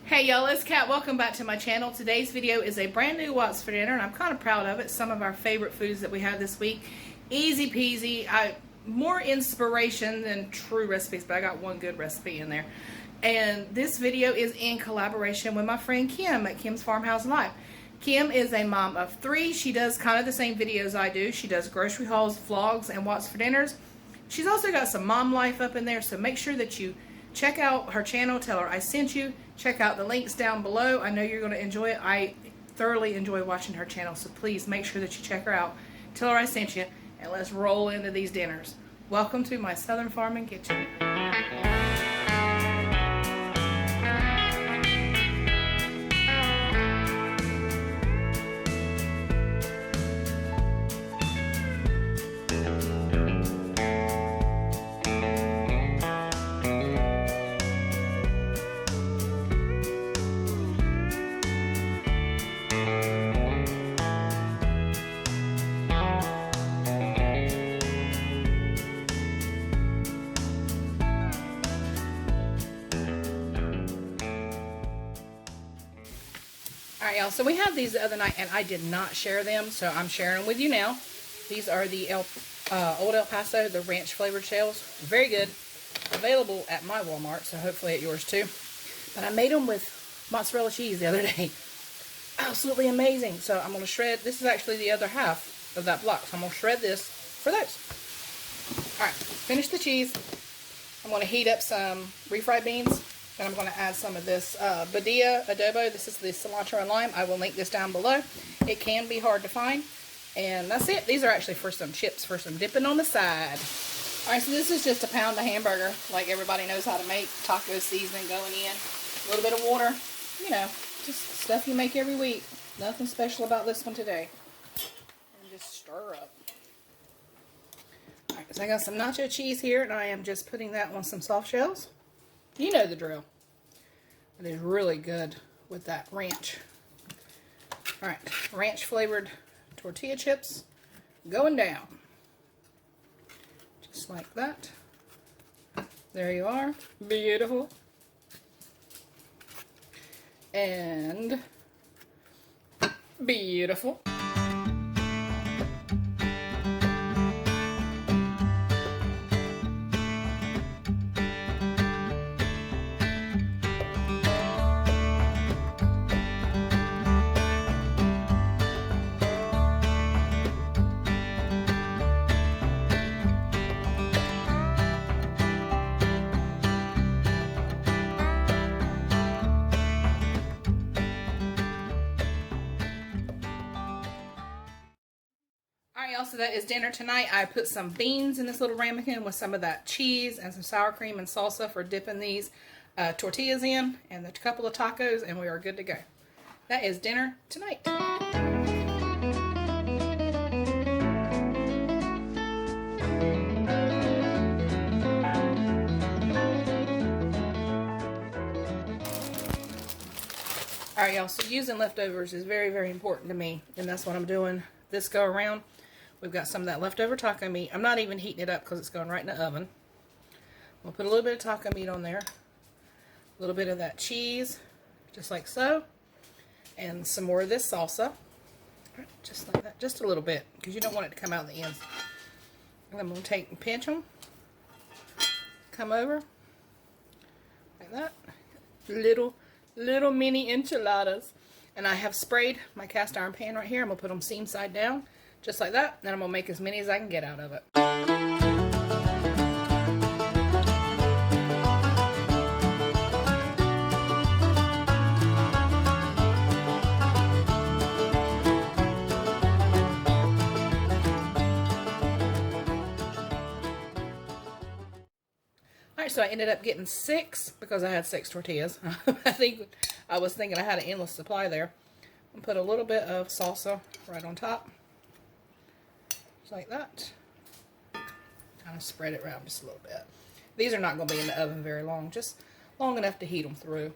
Hey y'all, it's Kat. Welcome back to my channel. Today's video is a brand new What's for Dinner, and I'm kind of proud of it. Some of our favorite foods that we have this week. Easy peasy. More inspiration than true recipes, but I got one good recipe in there. And this video is in collaboration with my friend Kim at Kim's Farmhouse Life. Kim is a mom of 3. She does kind of the same videos I do. She does grocery hauls, vlogs, and What's for Dinners. She's also got some mom life up in there, so make sure that you check out her channel. Tell her I sent you. Check out the links down below. I know you're going to enjoy it. I thoroughly enjoy watching her channel, so please make sure that you check her out. Tell her I sent you, and let's roll into these dinners. Welcome to my Southern Farming Kitchen. Alright y'all, so we had these the other night and I did not share them, so I'm sharing them with you now. These are the Old El Paso, the ranch flavored shells. Very good. Available at my Walmart, so hopefully at yours too. But I made them with mozzarella cheese the other day. Absolutely amazing. So I'm going to shred, this is actually the other half of that block, so I'm going to shred this for those. Alright, finish the cheese. I'm going to heat up some refried beans. And I'm going to add some of this Badia adobo. This is the cilantro and lime. I will link this down below. It can be hard to find. And that's it. These are actually for some chips, for some dipping on the side. Alright, so this is just a pound of hamburger, like everybody knows how to make. Taco seasoning going in. A little bit of water. You know, just stuff you make every week. Nothing special about this one today. And just stir up. Alright, so I got some nacho cheese here, and I am just putting that on some soft shells. You know the drill. It is really good with that ranch. Alright, ranch flavored tortilla chips going down. Just like that. There you are. Beautiful. And beautiful. Alright y'all, so that is dinner tonight. I put some beans in this little ramekin with some of that cheese and some sour cream and salsa for dipping these tortillas in, and a couple of tacos, and we are good to go. That is dinner tonight. Alright y'all, so using leftovers is very, very important to me, and that's what I'm doing this go around. We've got some of that leftover taco meat. I'm not even heating it up because it's going right in the oven. We'll put a little bit of taco meat on there. A little bit of that cheese, just like so. And some more of this salsa. Just like that. Just a little bit, because you don't want it to come out in the ends. And I'm going to take and pinch them. Come over. Like that. Little mini enchiladas. And I have sprayed my cast iron pan right here. I'm going to put them seam side down, just like that. And I'm going to make as many as I can get out of it. Alright, so I ended up getting 6 because I had 6 tortillas. I was thinking I had an endless supply there. I'll put a little bit of salsa right on top. Just like that. Kind of spread it around just a little bit. These are not going to be in the oven very long, just long enough to heat them through.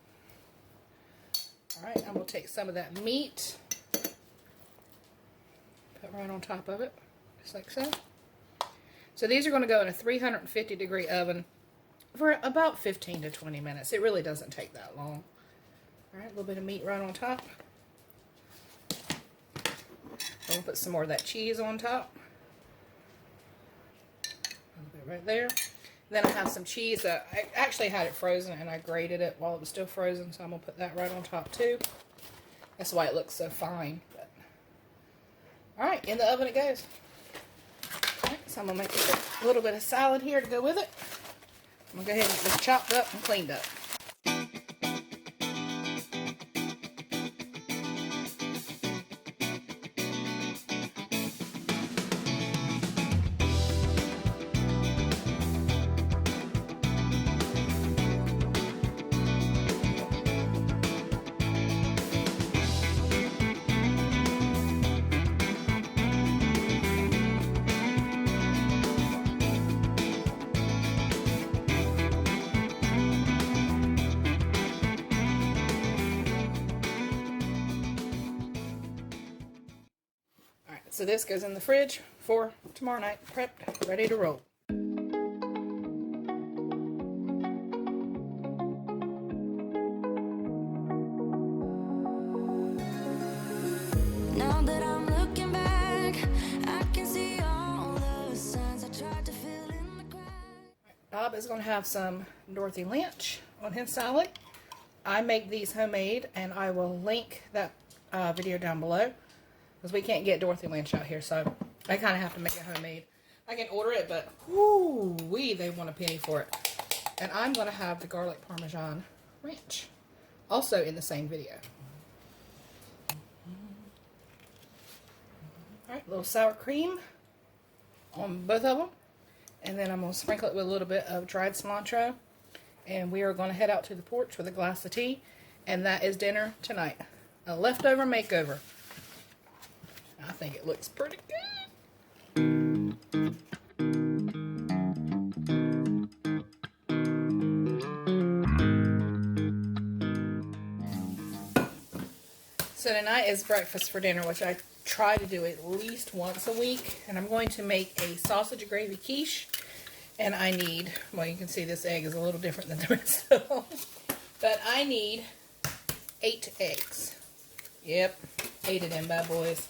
Alright, I'm going to take some of that meat, put right on top of it, just like so. So these are going to go in a 350 degree oven for about 15 to 20 minutes. It really doesn't take that long. All right, a little bit of meat right on top. I'm gonna put some more of that cheese on top. A little bit right there. Then I have some cheese that I actually had it frozen and I grated it while it was still frozen, so I'm gonna put that right on top too. That's why it looks so fine. But... all right, in the oven it goes. All right, so I'm gonna make a little bit of salad here to go with it. I'm gonna go ahead and get this chopped up and cleaned up. So this goes in the fridge for tomorrow night, prepped, ready to roll. Now that I'm looking back, I can see all the signs I tried to fill in the cracks. Bob is going to have some Dorothy Lynch on his salad. I make these homemade, and I will link that video down below. Because we can't get Dorothy Lynch out here, so I kind of have to make it homemade. I can order it, but whoo-wee, they want a penny for it. And I'm going to have the garlic Parmesan ranch, also in the same video. Alright, a little sour cream on both of them. And then I'm going to sprinkle it with a little bit of dried cilantro. And we are going to head out to the porch with a glass of tea. And that is dinner tonight. A leftover makeover. I think it looks pretty good. So tonight is breakfast for dinner, which I try to do at least once a week. And I'm going to make a sausage gravy quiche. And I need, well, you can see this egg is a little different than the rest of them. But I need 8 eggs. Yep, 8 of them bad boys.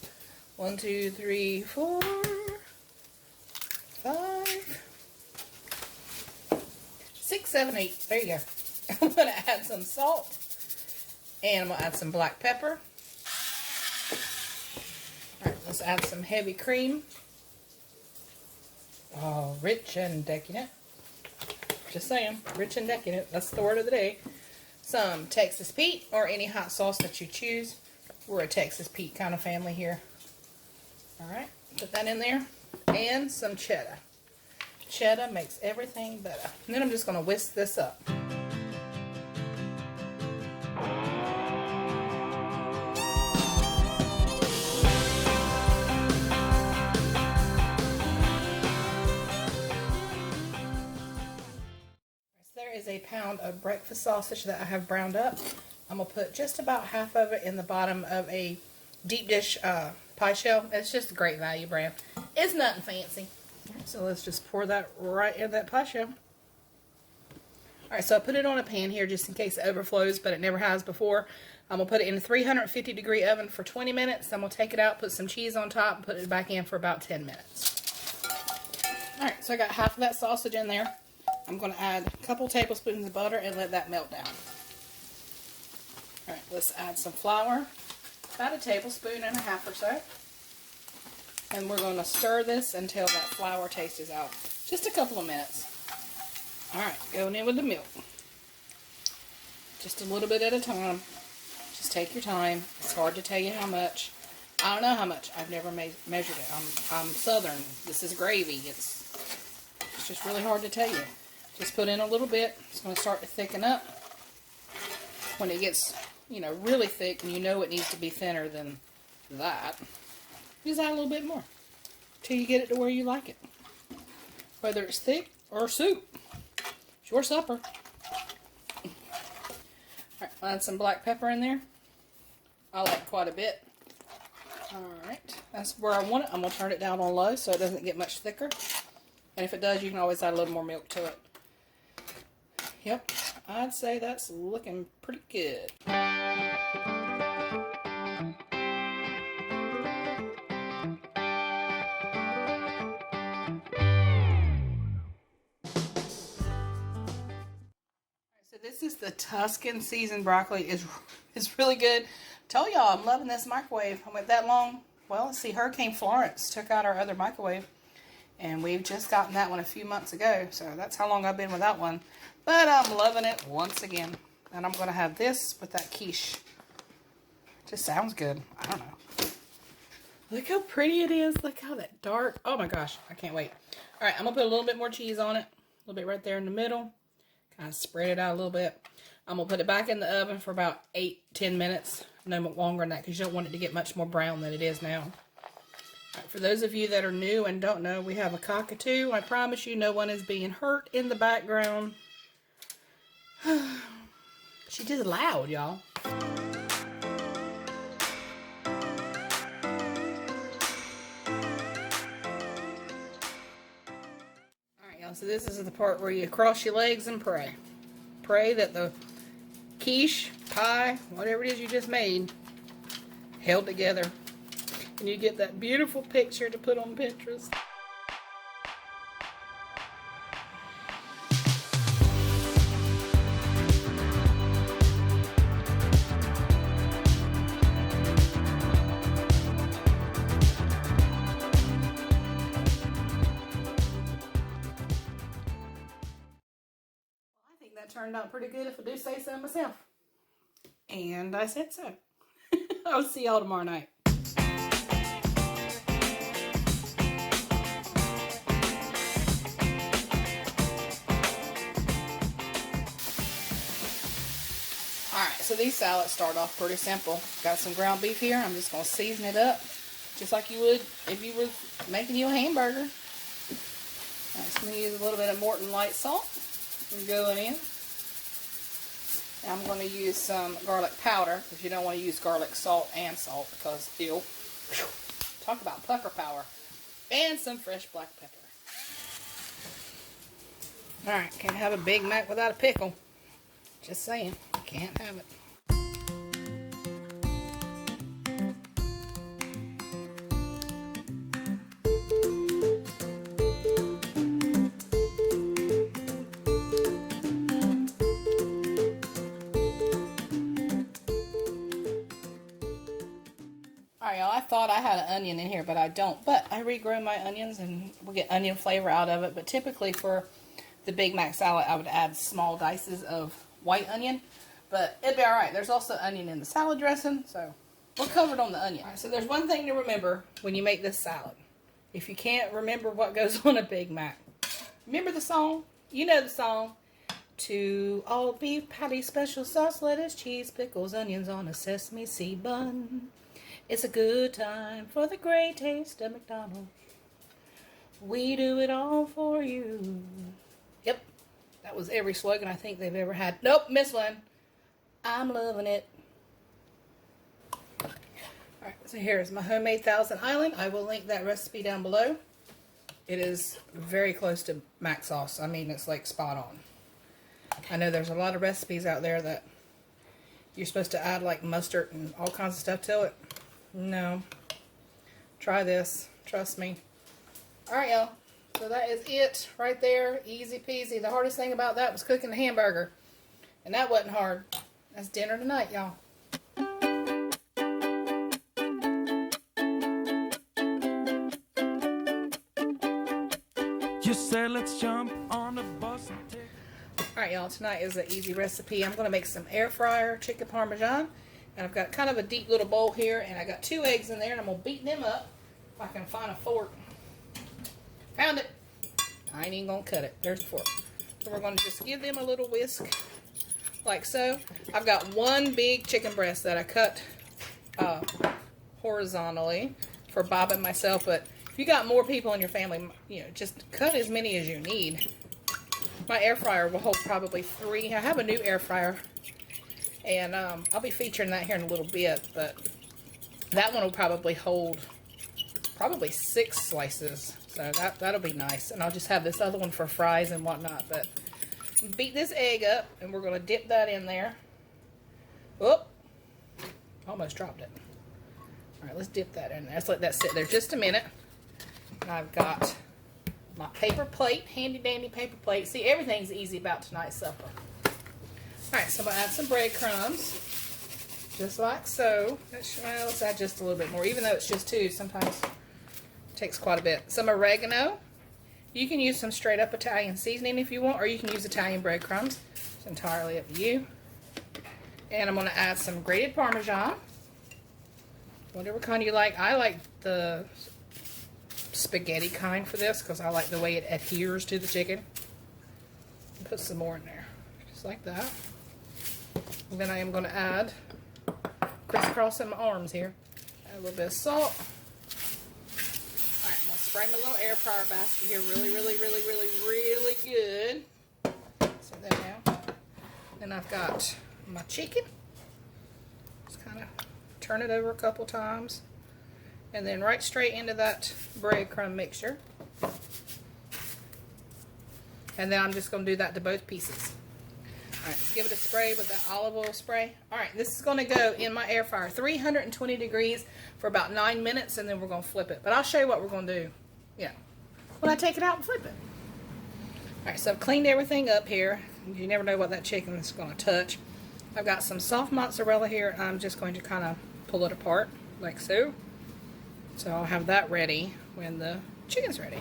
1, 2, 3, 4, 5, 6, 7, 8. There you go. I'm going to add some salt. And I'm going to add some black pepper. Alright, let's add some heavy cream. Oh, rich and decadent. Just saying, rich and decadent. That's the word of the day. Some Texas Pete or any hot sauce that you choose. We're a Texas Pete kind of family here. Alright, put that in there. And some cheddar. Cheddar makes everything better. And then I'm just going to whisk this up. There is a pound of breakfast sausage that I have browned up. I'm going to put just about half of it in the bottom of a deep dish pie shell. It's just a great value brand. It's nothing fancy. So let's just pour that right in that pie shell. Alright, so I put it on a pan here just in case it overflows, but it never has before. I'm going to put it in a 350 degree oven for 20 minutes. I'm going to take it out, put some cheese on top, and put it back in for about 10 minutes. Alright, so I got half of that sausage in there. I'm going to add a couple tablespoons of butter and let that melt down. Alright, let's add some flour. About a tablespoon and a half or so. And we're going to stir this until that flour taste is out. Just a couple of minutes. Alright, going in with the milk. Just a little bit at a time. Just take your time. It's hard to tell you how much. I don't know how much. I've never measured it. I'm Southern. This is gravy. It's just really hard to tell you. Just put in a little bit. It's going to start to thicken up. When it gets, you know, really thick and you know it needs to be thinner than that, just add a little bit more till you get it to where you like it. Whether it's thick or soup. It's your supper. Alright, add some black pepper in there. I like quite a bit. Alright, that's where I want it. I'm going to turn it down on low so it doesn't get much thicker. And if it does, you can always add a little more milk to it. Yep, I'd say that's looking pretty good. Tuscan seasoned broccoli is really good. Told y'all I'm loving this microwave. I went that long. Well, let's see, Hurricane Florence took out our other microwave, and we've just gotten that one a few months ago, so that's how long I've been without one. But I'm loving it once again. And I'm going to have this with that quiche. Just sounds good. I don't know. Look how pretty it is. Look how that dark. Oh my gosh, I can't wait. All right, I'm going to put a little bit more cheese on it. A little bit right there in the middle. Kind of spread it out a little bit. I'm going to put it back in the oven for about 8-10 minutes. No longer than that, because you don't want it to get much more brown than it is now. Right, for those of you that are new and don't know, we have a cockatoo. I promise you no one is being hurt in the background. She just loud, y'all. Alright, y'all, so this is the part where you cross your legs and pray. Pray that the quiche, pie, whatever it is you just made, held together. And you get that beautiful picture to put on Pinterest. I think that turned out pretty good, if I do say so myself. And I said so. I'll see y'all tomorrow night. Alright, so these salads start off pretty simple. Got some ground beef here. I'm just going to season it up just like you would if you were making you a hamburger. I'm just going to use a little bit of Morton light salt and going in. I'm going to use some garlic powder, because you don't want to use garlic salt and salt, because ew. Talk about pucker power. And some fresh black pepper. Alright, can't have a Big Mac without a pickle. Just saying, can't have it. Alright, y'all, I thought I had an onion in here, but I don't. But I regrow my onions and we'll get onion flavor out of it. But typically for the Big Mac salad, I would add small dices of white onion, but it'd be alright. There's also onion in the salad dressing, so we're covered on the onion. Alright, so there's one thing to remember when you make this salad. If you can't remember what goes on a Big Mac, remember the song? You know the song. To all beef patty, special sauce, lettuce, cheese, pickles, onions on a sesame seed bun. It's a good time for the great taste of McDonald's. We do it all for you. Yep. That was every slogan I think they've ever had. Nope, missed one. I'm loving it. Alright, so here's my homemade Thousand Island. I will link that recipe down below. It is very close to mac sauce. I mean, it's like spot on. I know there's a lot of recipes out there that you're supposed to add like mustard and all kinds of stuff to it. No. Try this. Trust me. Alright, y'all. So that is it right there. Easy peasy. The hardest thing about that was cooking the hamburger. And that wasn't hard. That's dinner tonight, y'all. You said let's jump on the bus and take... Alright, y'all. Tonight is an easy recipe. I'm going to make some air fryer chicken Parmesan. And I've got kind of a deep little bowl here. And I got 2 eggs in there. And I'm going to beat them up if I can find a fork. Found it. I ain't even going to cut it. There's the fork. So we're going to just give them a little whisk. Like so. I've got 1 big chicken breast that I cut horizontally for Bob and myself. But if you got more people in your family, you know, just cut as many as you need. My air fryer will hold probably 3. I have a new air fryer. And I'll be featuring that here in a little bit. But that one will probably hold probably 6 slices. So that'll be nice. And I'll just have this other one for fries and whatnot. But beat this egg up. And we're going to dip that in there. Whoop. Almost dropped it. Alright, let's dip that in there. Let's let that sit there just a minute. And I've got my paper plate. Handy dandy paper plate. See, everything's easy about tonight's supper. Alright, so I'm going to add some breadcrumbs. Just like so. Well, let's add just a little bit more. Even though it's just 2, sometimes it takes quite a bit. Some oregano. You can use some straight up Italian seasoning if you want, or you can use Italian breadcrumbs. It's entirely up to you. And I'm going to add some grated Parmesan. Whatever kind you like. I like the spaghetti kind for this because I like the way it adheres to the chicken. Put some more in there. Just like that. And then I am going to add, crisscrossing my arms here, add a little bit of salt. Alright, I'm going to spray my little air fryer basket here really good. Set that down. Then I've got my chicken. Just kind of turn it over a couple times. And then right straight into that breadcrumb mixture. And then I'm just going to do that to both pieces. Alright, let's give it a spray with that olive oil spray. Alright, this is going to go in my air fryer, 320 degrees for about 9 minutes, and then we're going to flip it. But I'll show you what we're going to do, when I take it out and flip it. Alright, so I've cleaned everything up here. You never know what that chicken is going to touch. I've got some soft mozzarella here. I'm just going to kind of pull it apart, like so. So I'll have that ready when the chicken's ready.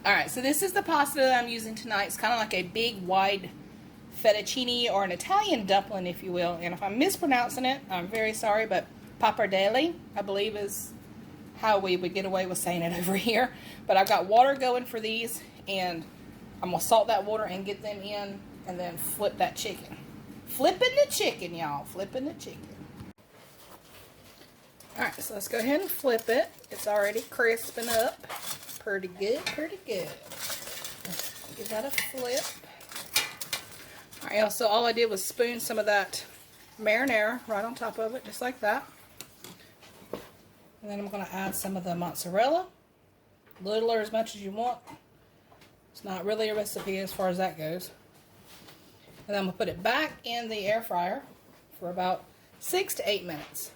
Alright, so this is the pasta that I'm using tonight. It's kind of like a big, wide fettuccine or an Italian dumpling, if you will. And if I'm mispronouncing it, I'm very sorry, but pappardelle, I believe, is how we would get away with saying it over here. But I've got water going for these, and I'm going to salt that water and get them in, and then flip that chicken. Flipping the chicken, y'all. Flipping the chicken. Alright, so let's go ahead and flip it. It's already crisping up. Pretty good, pretty good. Give that a flip. Alright, so all I did was spoon some of that marinara right on top of it, just like that. And then I'm going to add some of the mozzarella. Little or as much as you want. It's not really a recipe as far as that goes. And then I'm going to put it back in the air fryer for about 6 to 8 minutes.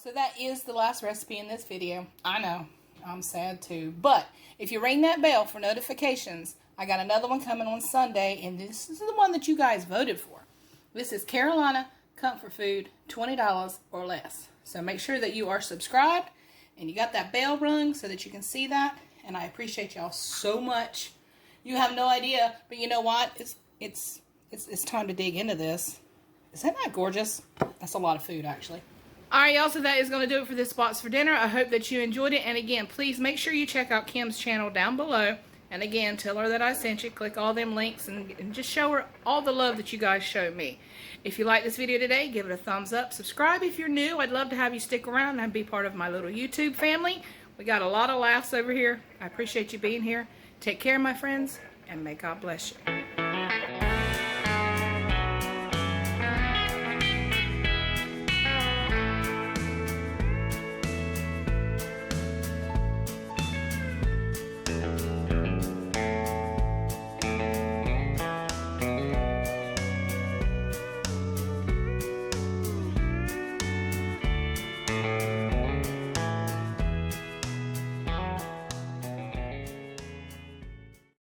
So that is the last recipe in this video. I know, I'm sad too. But if you ring that bell for notifications, I got another one coming on Sunday, and this is the one that you guys voted for. This is Carolina Comfort Food, $20 or less. So make sure that you are subscribed and you got that bell rung so that you can see that. And I appreciate y'all so much. You have no idea, but you know what? It's time to dig into this. Isn't that gorgeous? That's a lot of food, actually. Alright, y'all, so that is going to do it for this box for dinner. I hope that you enjoyed it. And again, please make sure you check out Kim's channel down below. And again, tell her that I sent you. Click all them links and just show her all the love that you guys showed me. If you like this video today, give it a thumbs up. Subscribe if you're new. I'd love to have you stick around and be part of my little YouTube family. We got a lot of laughs over here. I appreciate you being here. Take care, my friends, and may God bless you.